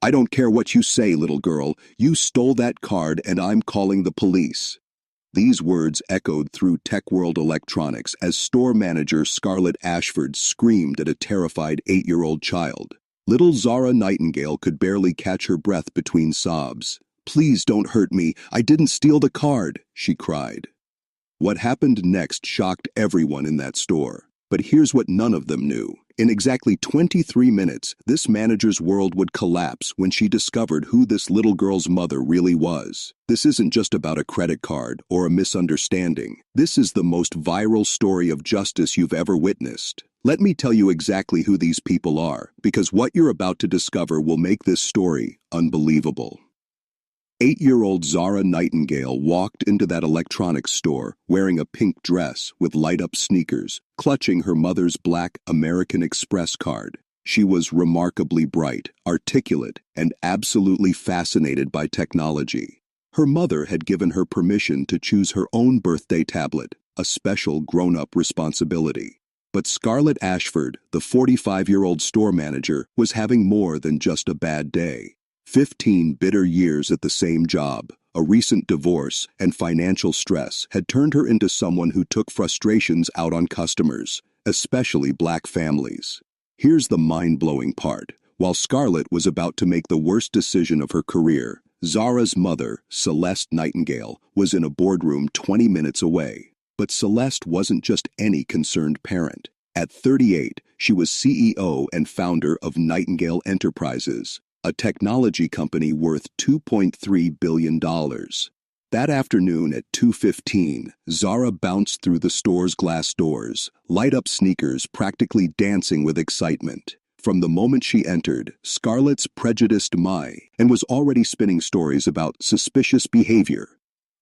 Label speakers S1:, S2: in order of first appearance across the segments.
S1: "I don't care what you say, little girl. You stole that card and I'm calling the police." These words echoed through Tech World Electronics as store manager Scarlett Ashford screamed at a terrified 8-year-old child. Little Zara Nightingale could barely catch her breath between sobs. "Please don't hurt me. I didn't steal the card," she cried. What happened next shocked everyone in that store. But here's what none of them knew. In exactly 23 minutes, this manager's world would collapse when she discovered who this little girl's mother really was. This isn't just about a credit card or a misunderstanding. This is the most viral story of justice you've ever witnessed. Let me tell you exactly who these people are, because what you're about to discover will make this story unbelievable. 8-year-old Zara Nightingale walked into that electronics store wearing a pink dress with light-up sneakers, clutching her mother's black American Express card. She was remarkably bright, articulate, and absolutely fascinated by technology. Her mother had given her permission to choose her own birthday tablet, a special grown-up responsibility. But Scarlett Ashford, the 45-year-old store manager, was having more than just a bad day. 15 bitter years at the same job, a recent divorce, and financial stress had turned her into someone who took frustrations out on customers, especially Black families. Here's the mind-blowing part. While Scarlett was about to make the worst decision of her career, Zara's mother, Celeste Nightingale, was in a boardroom 20 minutes away. But Celeste wasn't just any concerned parent. At 38, she was CEO and founder of Nightingale Enterprises, a technology company worth $2.3 billion. That afternoon at 2:15, Zara bounced through the store's glass doors, light-up sneakers practically dancing with excitement. From the moment she entered, Scarlett's prejudiced mind and was already spinning stories about suspicious behavior.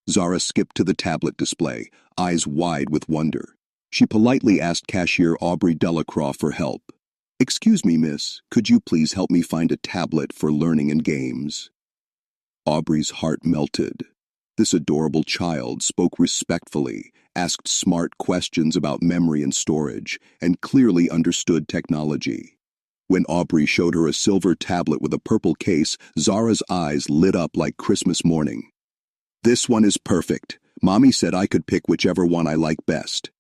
S1: Zara skipped to the tablet display, eyes wide with wonder. She politely asked cashier Aubrey Delacroix for help. "Excuse me, miss, could you please help me find a tablet for learning and games?" Aubrey's heart melted. This adorable child spoke respectfully, asked smart questions about memory and storage, and clearly understood technology. When Aubrey showed her a silver tablet with a purple case, Zara's eyes lit up like Christmas morning. "This one is perfect. Mommy said I could pick whichever one I like best."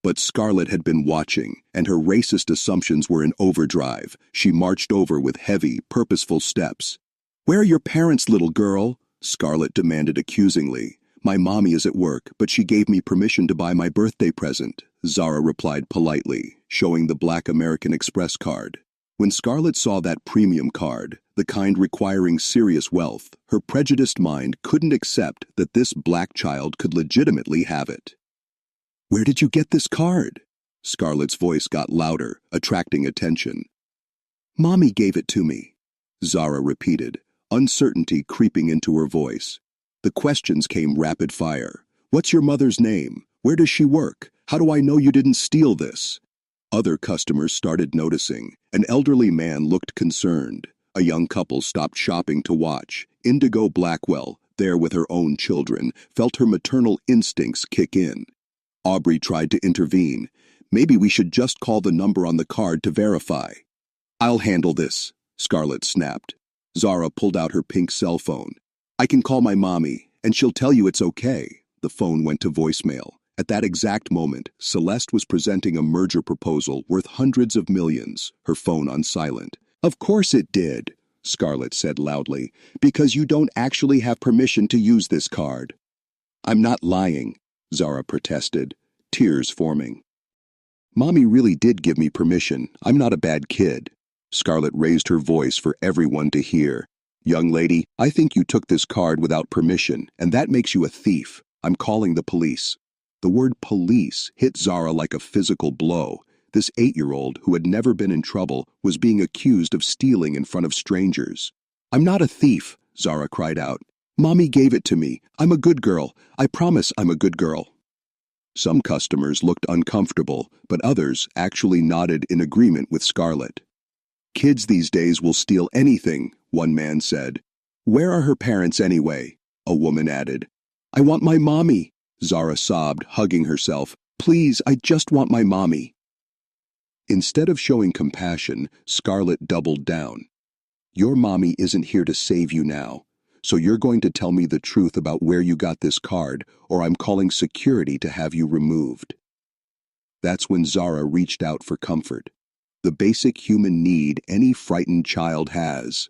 S1: But Scarlett had been watching, and her racist assumptions were in overdrive. She marched over with heavy, purposeful steps. "Where are your parents, little girl?" Scarlett demanded accusingly. "My mommy is at work, but she gave me permission to buy my birthday present," Zara replied politely, showing the Black American Express card. When Scarlett saw that premium card, the kind requiring serious wealth, her prejudiced mind couldn't accept that this black child could legitimately have it. "Where did you get this card?" Scarlett's voice got louder, attracting attention. "Mommy gave it to me," Zara repeated, uncertainty creeping into her voice. The questions came rapid fire. "What's your mother's name? Where does she work? How do I know you didn't steal this?" Other customers started noticing. An elderly man looked concerned. A young couple stopped shopping to watch. Indigo Blackwell, there with her own children, felt her maternal instincts kick in. Aubrey tried to intervene. "Maybe we should just call the number on the card to verify." "I'll handle this," Scarlett snapped. Zara pulled out her pink cell phone. "I can call my mommy, and she'll tell you it's okay." The phone went to voicemail. At that exact moment, Celeste was presenting a merger proposal worth hundreds of millions, her phone on silent. "Of course it did," Scarlett said loudly, "because you don't actually have permission to use this card." "I'm not lying," Zara protested, tears forming. "Mommy really did give me permission. I'm not a bad kid." Scarlett raised her voice for everyone to hear. "Young lady, I think you took this card without permission, and that makes you a thief. I'm calling the police." The word police hit Zara like a physical blow. This 8-year-old, who had never been in trouble, was being accused of stealing in front of strangers. "I'm not a thief," Zara cried out. "Mommy gave it to me. I'm a good girl. I promise I'm a good girl." Some customers looked uncomfortable, but others actually nodded in agreement with Scarlett. "Kids these days will steal anything," one man said. "Where are her parents anyway?" a woman added. "I want my mommy," Zara sobbed, hugging herself. "Please, I just want my mommy." Instead of showing compassion, Scarlett doubled down. Your mommy isn't here to save you now, so you're going to tell me the truth about where you got this card, or I'm calling security to have you removed." That's when Zara reached out for comfort, the basic human need any frightened child has.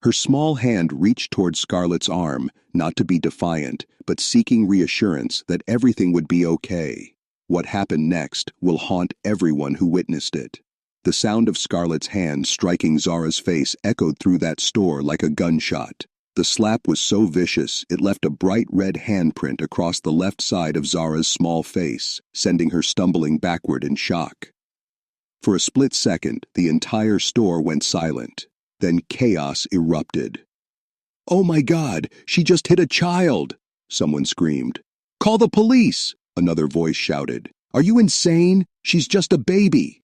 S1: Her small hand reached toward Scarlett's arm, not to be defiant, but seeking reassurance that everything would be okay. What happened next will haunt everyone who witnessed it. The sound of Scarlett's hand striking Zara's face echoed through that store like a gunshot. The slap was so vicious, it left a bright red handprint across the left side of Zara's small face, sending her stumbling backward in shock. For a split second, the entire store went silent. Then chaos erupted. "Oh my God, she just hit a child!" someone screamed. "Call the police!" another voice shouted. "Are you insane? She's just a baby!"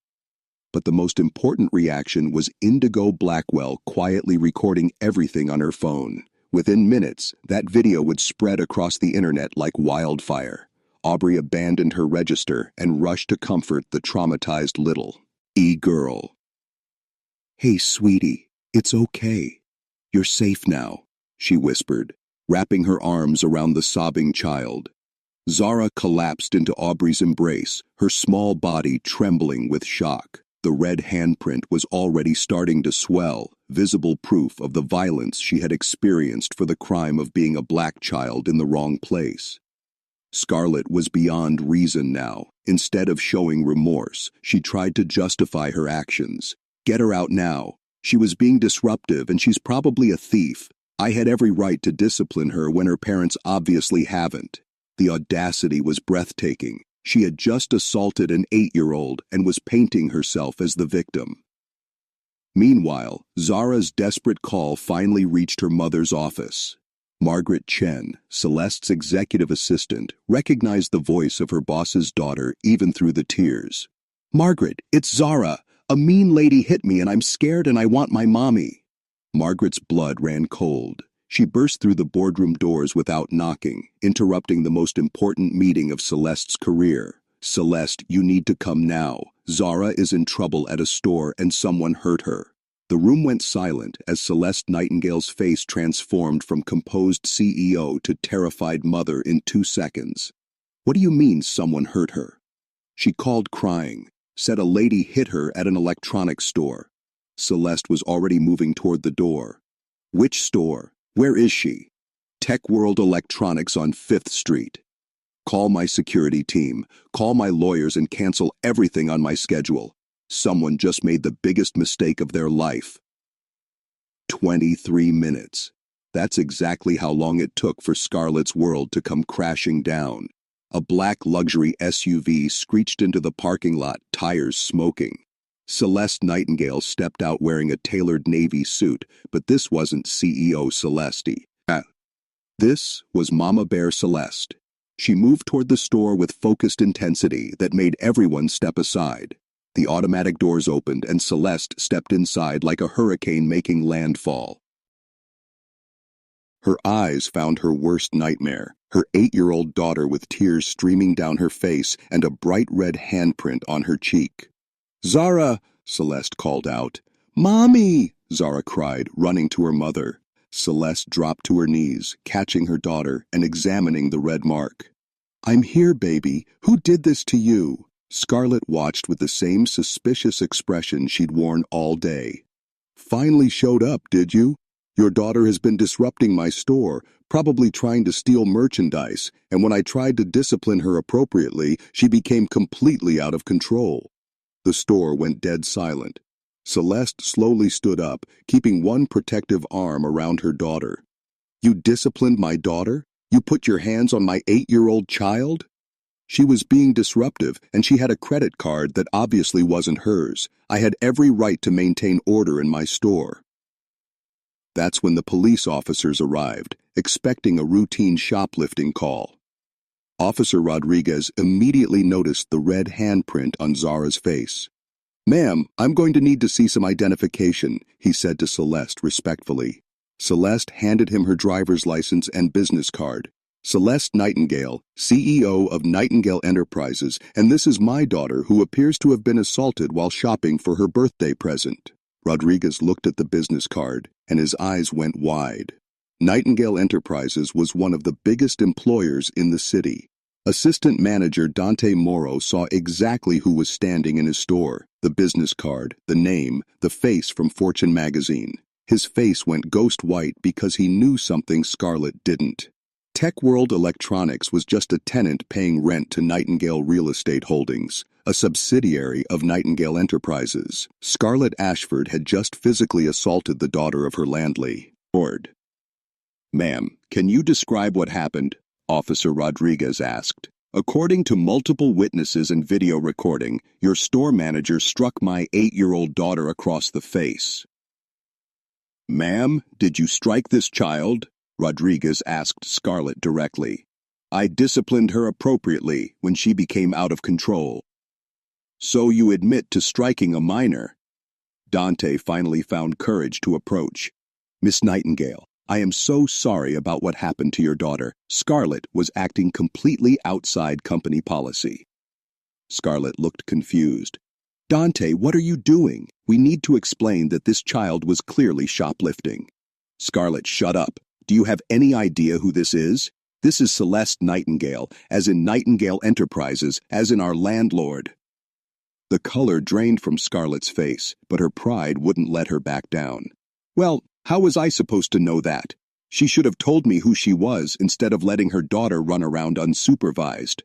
S1: But the most important reaction was Indigo Blackwell quietly recording everything on her phone. Within minutes, that video would spread across the internet like wildfire. Aubrey abandoned her register and rushed to comfort the traumatized little girl. "Hey, sweetie, it's okay. You're safe now," she whispered, wrapping her arms around the sobbing child. Zara collapsed into Aubrey's embrace, her small body trembling with shock. The red handprint was already starting to swell, visible proof of the violence she had experienced for the crime of being a black child in the wrong place. Scarlett was beyond reason now. Instead of showing remorse, she tried to justify her actions. "Get her out now. She was being disruptive and she's probably a thief. I had every right to discipline her when her parents obviously haven't." The audacity was breathtaking. She had just assaulted an 8-year-old and was painting herself as the victim. Meanwhile, Zara's desperate call finally reached her mother's office. Margaret Chen, Celeste's executive assistant, recognized the voice of her boss's daughter even through the tears. "Margaret, it's Zara. A mean lady hit me and I'm scared and I want my mommy." Margaret's blood ran cold. She burst through the boardroom doors without knocking, interrupting the most important meeting of Celeste's career. "Celeste, you need to come now. Zara is in trouble at a store and someone hurt her." The room went silent as Celeste Nightingale's face transformed from composed CEO to terrified mother in 2 seconds. "What do you mean someone hurt her?" She called crying, said a lady hit her at an electronics store. Celeste was already moving toward the door. "Which store? Where is she?" "Tech World Electronics on 5th Street. Call my security team, call my lawyers and cancel everything on my schedule. Someone just made the biggest mistake of their life." 23 minutes. That's exactly how long it took for Scarlett's world to come crashing down. A black luxury SUV screeched into the parking lot, tires smoking. Celeste Nightingale stepped out wearing a tailored navy suit, but this wasn't CEO Celeste. This was Mama Bear Celeste. She moved toward the store with focused intensity that made everyone step aside. The automatic doors opened and Celeste stepped inside like a hurricane making landfall. Her eyes found her worst nightmare, her 8-year-old daughter with tears streaming down her face and a bright red handprint on her cheek. "Zara!" Celeste called out. "Mommy!" Zara cried, running to her mother. Celeste dropped to her knees, catching her daughter and examining the red mark. "I'm here, baby. Who did this to you?" Scarlett watched with the same suspicious expression she'd worn all day. "Finally showed up, did you? Your daughter has been disrupting my store, probably trying to steal merchandise, and when I tried to discipline her appropriately, she became completely out of control." The store went dead silent. Celeste slowly stood up, keeping one protective arm around her daughter. "You disciplined my daughter? You put your hands on my 8-year-old child?" "She was being disruptive, and she had a credit card that obviously wasn't hers. I had every right to maintain order in my store." That's when the police officers arrived, expecting a routine shoplifting call. Officer Rodriguez immediately noticed the red handprint on Zara's face. "Ma'am, I'm going to need to see some identification," he said to Celeste respectfully. Celeste handed him her driver's license and business card. "Celeste Nightingale, CEO of Nightingale Enterprises, and this is my daughter who appears to have been assaulted while shopping for her birthday present." Rodriguez looked at the business card, and his eyes went wide. Nightingale Enterprises was one of the biggest employers in the city. Assistant manager Dante Moro saw exactly who was standing in his store: the business card, the name, the face from Fortune magazine. His face went ghost white because he knew something Scarlett didn't. Tech World Electronics was just a tenant paying rent to Nightingale Real Estate Holdings, a subsidiary of Nightingale Enterprises. Scarlett Ashford had just physically assaulted the daughter of her landlord. "Ma'am, can you describe what happened?" Officer Rodriguez asked. "According to multiple witnesses and video recording, your store manager struck my 8-year-old daughter across the face." "Ma'am, did you strike this child?" Rodriguez asked Scarlett directly. "I disciplined her appropriately when she became out of control." "So you admit to striking a minor?" Dante finally found courage to approach. "Miss Nightingale, I am so sorry about what happened to your daughter. Scarlett was acting completely outside company policy." Scarlett looked confused. "Dante, what are you doing? We need to explain that this child was clearly shoplifting." "Scarlett, shut up. Do you have any idea who this is? This is Celeste Nightingale, as in Nightingale Enterprises, as in our landlord." The color drained from Scarlett's face, but her pride wouldn't let her back down. "Well, how was I supposed to know that? She should have told me who she was instead of letting her daughter run around unsupervised."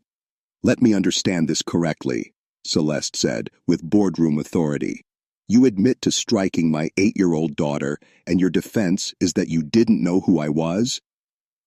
S1: "Let me understand this correctly," Celeste said, with boardroom authority. "You admit to striking my 8-year-old daughter, and your defense is that you didn't know who I was?"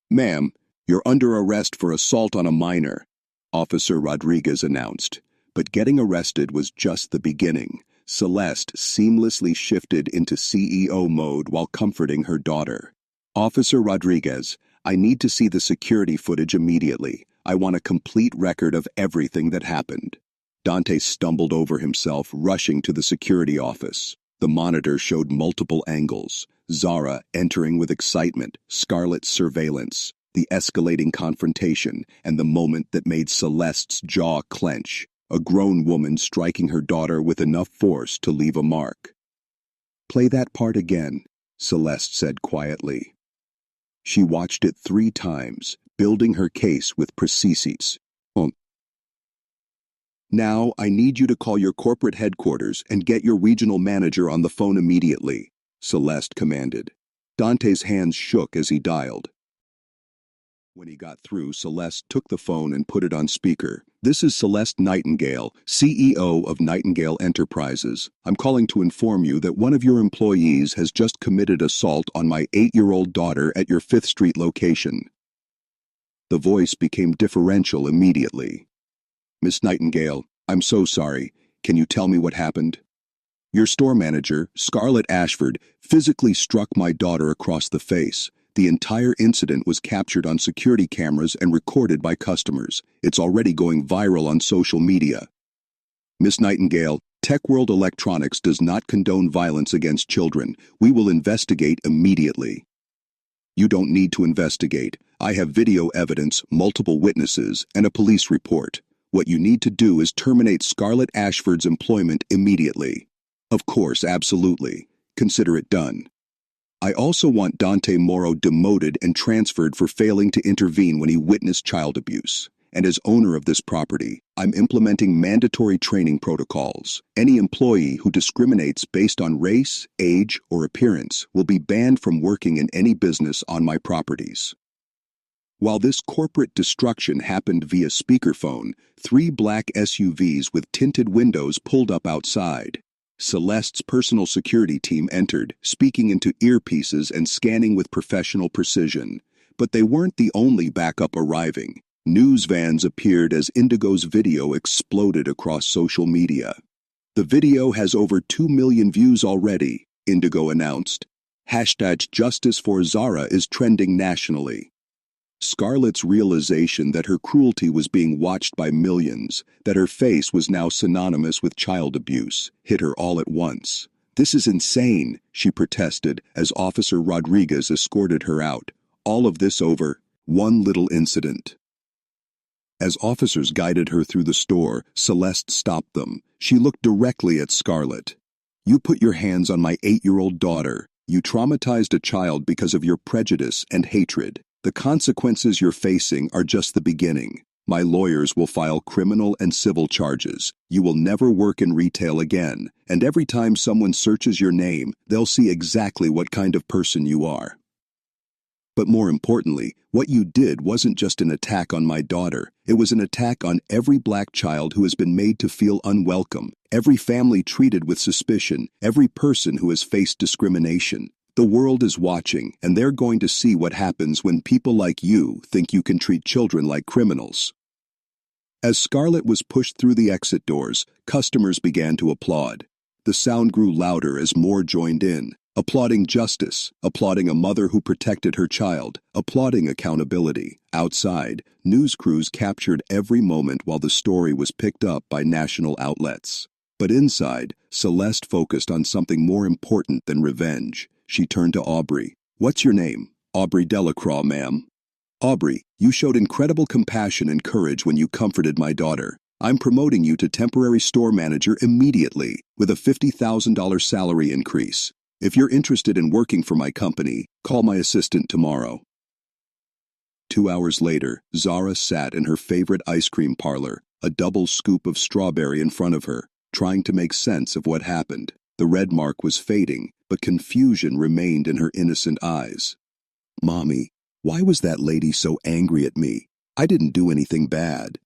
S1: "Ma'am, you're under arrest for assault on a minor," Officer Rodriguez announced. But getting arrested was just the beginning. Celeste seamlessly shifted into CEO mode while comforting her daughter. "Officer Rodriguez, I need to see the security footage immediately. I want a complete record of everything that happened." Dante stumbled over himself, rushing to the security office. The monitor showed multiple angles: Zara entering with excitement, Scarlett's surveillance, the escalating confrontation, and the moment that made Celeste's jaw clench: a grown woman striking her daughter with enough force to leave a mark. "Play that part again," Celeste said quietly. She watched it 3 times, building her case with precision. "Now, I need you to call your corporate headquarters and get your regional manager on the phone immediately," Celeste commanded. Dante's hands shook as he dialed. When he got through, Celeste took the phone and put it on speaker. "This is Celeste Nightingale, CEO of Nightingale Enterprises. I'm calling to inform you that one of your employees has just committed assault on my 8-year-old daughter at your 5th Street location." The voice became deferential immediately. "Miss Nightingale, I'm so sorry. Can you tell me what happened?" "Your store manager, Scarlett Ashford, physically struck my daughter across the face. The entire incident was captured on security cameras and recorded by customers. It's already going viral on social media." "Miss Nightingale, Tech World Electronics does not condone violence against children. We will investigate immediately." "You don't need to investigate. I have video evidence, multiple witnesses, and a police report. What you need to do is terminate Scarlett Ashford's employment immediately." "Of course, absolutely. Consider it done." "I also want Dante Moro demoted and transferred for failing to intervene when he witnessed child abuse. And as owner of this property, I'm implementing mandatory training protocols. Any employee who discriminates based on race, age, or appearance will be banned from working in any business on my properties." While this corporate destruction happened via speakerphone, 3 black SUVs with tinted windows pulled up outside. Celeste's personal security team entered, speaking into earpieces and scanning with professional precision. But they weren't the only backup arriving. News vans appeared as Indigo's video exploded across social media. "The video has over 2 million views already," Indigo announced. #Justice for Zara is trending nationally." Scarlett's realization that her cruelty was being watched by millions, that her face was now synonymous with child abuse, hit her all at once. "This is insane," she protested as Officer Rodriguez escorted her out. All of this over one little incident. As officers guided her through the store, Celeste stopped them. She looked directly at Scarlett. You put your hands on my 8-year-old daughter. You traumatized a child because of your prejudice and hatred. The consequences you're facing are just the beginning. My lawyers will file criminal and civil charges. You will never work in retail again, and every time someone searches your name, they'll see exactly what kind of person you are. But more importantly, what you did wasn't just an attack on my daughter. It was an attack on every black child who has been made to feel unwelcome, every family treated with suspicion, every person who has faced discrimination. The world is watching, and they're going to see what happens when people like you think you can treat children like criminals. As Scarlett was pushed through the exit doors, customers began to applaud. The sound grew louder as more joined in, applauding justice, applauding a mother who protected her child, applauding accountability. Outside, news crews captured every moment while the story was picked up by national outlets. But inside, Celeste focused on something more important than revenge. She turned to Aubrey. "What's your name?" "Aubrey Delacroix, ma'am." "Aubrey, you showed incredible compassion and courage when you comforted my daughter. I'm promoting you to temporary store manager immediately, with a $50,000 salary increase. If you're interested in working for my company, call my assistant tomorrow." 2 hours later, Zara sat in her favorite ice cream parlor, a double scoop of strawberry in front of her, trying to make sense of what happened. The red mark was fading, but confusion remained in her innocent eyes. "Mommy, why was that lady so angry at me? I didn't do anything bad."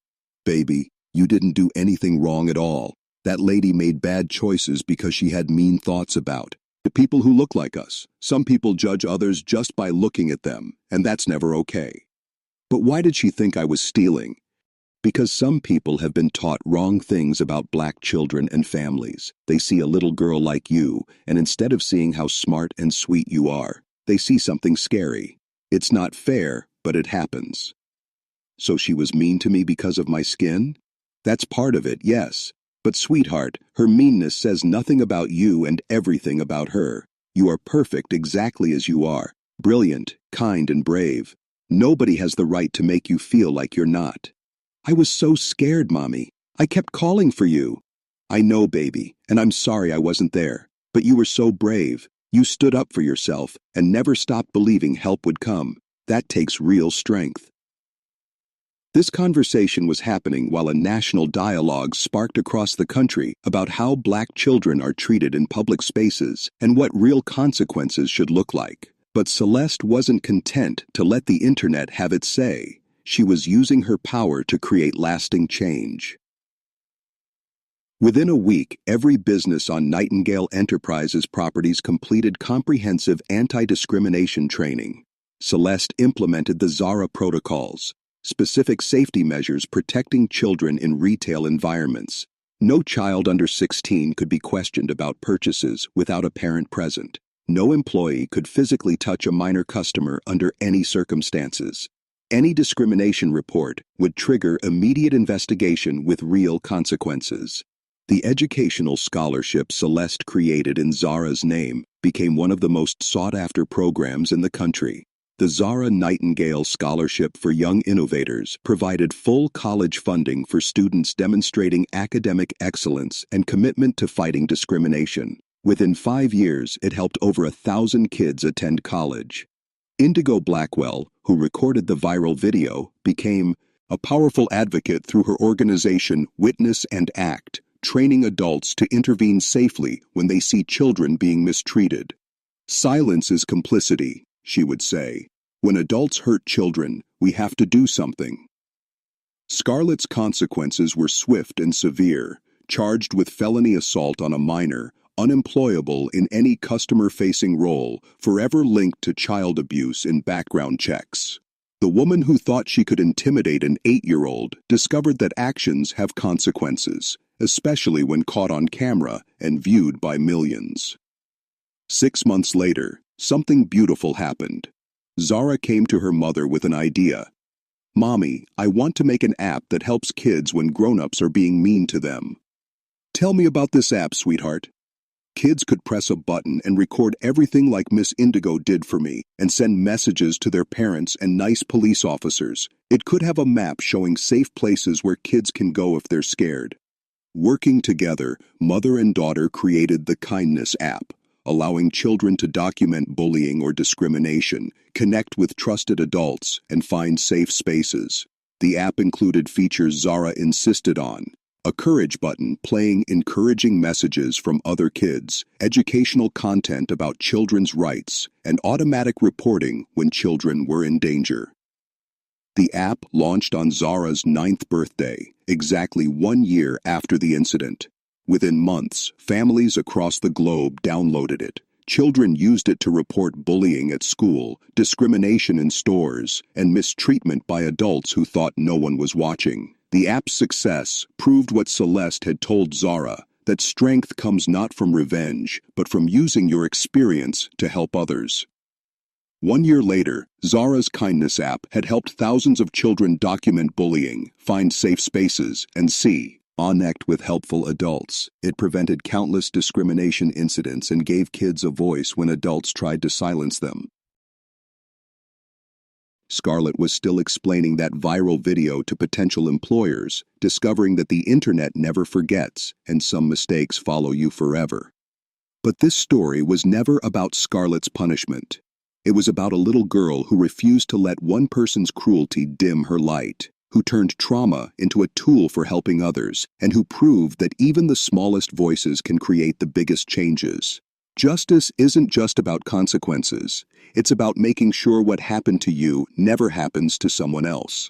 S1: "Baby, you didn't do anything wrong at all. That lady made bad choices because she had mean thoughts about the people who look like us. Some people judge others just by looking at them, and that's never okay." "But why did she think I was stealing?" "Because some people have been taught wrong things about black children and families. They see a little girl like you, and instead of seeing how smart and sweet you are, they see something scary. It's not fair, but it happens." "So she was mean to me because of my skin?" "That's part of it, yes. But sweetheart, her meanness says nothing about you and everything about her. You are perfect exactly as you are, brilliant, kind, and brave. Nobody has the right to make you feel like you're not." "I was so scared, Mommy. I kept calling for you." "I know, baby, and I'm sorry I wasn't there. But you were so brave. You stood up for yourself and never stopped believing help would come. That takes real strength." This conversation was happening while a national dialogue sparked across the country about how black children are treated in public spaces and what real consequences should look like. But Celeste wasn't content to let the internet have its say. She was using her power to create lasting change. Within a week, every business on Nightingale Enterprises properties completed comprehensive anti-discrimination training. Celeste implemented the Zara protocols, specific safety measures protecting children in retail environments. No child under 16 could be questioned about purchases without a parent present. No employee could physically touch a minor customer under any circumstances. Any discrimination report would trigger immediate investigation with real consequences. The educational scholarship Celeste created in Zara's name became one of the most sought-after programs in the country. The Zara Nightingale Scholarship for Young Innovators provided full college funding for students demonstrating academic excellence and commitment to fighting discrimination. Within 5 years, it helped over 1,000 kids attend college. Indigo Blackwell, who recorded the viral video, became a powerful advocate through her organization Witness and Act, training adults to intervene safely when they see children being mistreated. "Silence is complicity," she would say. "When adults hurt children, we have to do something." Scarlett's consequences were swift and severe, charged with felony assault on a minor, unemployable in any customer-facing role, forever linked to child abuse in background checks. The woman who thought she could intimidate an 8-year-old discovered that actions have consequences, especially when caught on camera and viewed by millions. 6 months later, something beautiful happened. Zara came to her mother with an idea. "Mommy, I want to make an app that helps kids when grown-ups are being mean to them." "Tell me about this app, sweetheart." Kids could press a button and record everything like Miss Indigo did for me and send messages to their parents and nice police officers. It could have a map showing safe places where kids can go if they're scared. Working together, mother and daughter created the Kindness app, allowing children to document bullying or discrimination, connect with trusted adults, and find safe spaces. The app included features Zara insisted on: a courage button playing encouraging messages from other kids, educational content about children's rights, and automatic reporting when children were in danger. The app launched on Zara's 9th birthday, exactly 1 year after the incident. Within months, families across the globe downloaded it. Children used it to report bullying at school, discrimination in stores, and mistreatment by adults who thought no one was watching. The app's success proved what Celeste had told Zara, that strength comes not from revenge, but from using your experience to help others. 1 year later, Zara's Kindness app had helped thousands of children document bullying, find safe spaces, and connect with helpful adults. It prevented countless discrimination incidents and gave kids a voice when adults tried to silence them. Scarlett was still explaining that viral video to potential employers, discovering that the internet never forgets and some mistakes follow you forever. But this story was never about Scarlett's punishment. It was about a little girl who refused to let one person's cruelty dim her light, who turned trauma into a tool for helping others, and who proved that even the smallest voices can create the biggest changes. Justice isn't just about consequences. It's about making sure what happened to you never happens to someone else.